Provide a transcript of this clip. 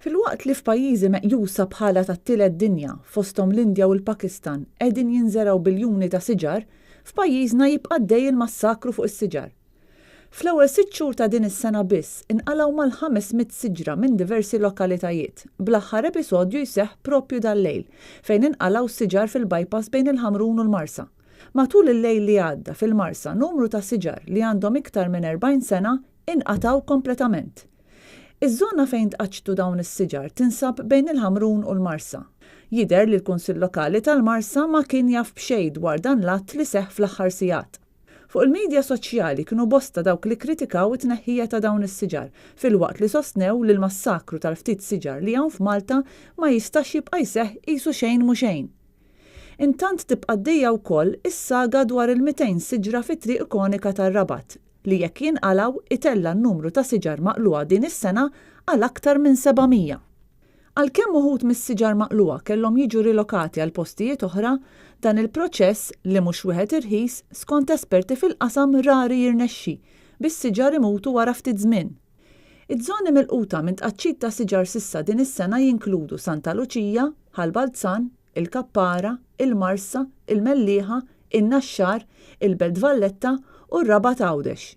Filwaqt li f'pajjiżi meqjusa bħala tat-tielet dinja fosthom l-Indja u l-Pakistan qegħdin jinżeraw biljuni ta' siġar, f'pajjiżna jibqa' dej il-massakru fuq is-siġar. Fl-ewwel 6 xhur ta' din is-sena biss inqalgħu mal-500 siġra minn diversi lokalitajiet, bl-aħħar episodju jseħħ proprju dal-lejl fejn inqalgħu siġar fil-bypass bejn il-Ħamrun u l-Marsa. Matul il-lejl li għadda fil-Marsa numru ta' siġar li għandhom iktar minn 40 sena inqataw kompletament. Iż-żona fejn tqaċtu dawn is-siġar tinsab bejn il-Ħamrun u l-Marsa. Jidher li l-Kunsill Lokali tal-Marsa ma kien jaf b'xejn dwar dan l-att li seħħ fl-aħħar sigħat. Fuq il-medja soċjali kienu bosta dawk li kritikaw it-tneħħija ta' dawn is-siġar filwaqt li sostnew li l-massakru tal-ftit siġar li hawn f'Malta ma jistax jibqa' jseħħ qisu xejn mhu xejn. Intant tibqa' għaddejja wkoll is-saga dwar il-200 siġra fit-triq ikonika tar-Rabat li jekk jinqalgħu itella n-numru ta' siġar maqluha din is-sena għal aktar minn 700. Għalkemm uħud mis-siġar maqluha kellhom jiġu rilokati għal postijiet oħra, dan il-proċess li mhux wieħed irħis skont esperti fil-qasam rari jirnexxi bis-siġar imutu wara ftit żmien. Iż-żoni milquta minn tqaċċit ta' siġar sissa din is-sena jinkludu Santa Luċija, Ħalbalzan, il-Kappara, il-Marsa, il-Mellieħa, in-Naxxar, il-Belt Valletta u r-Rabat Għawdex.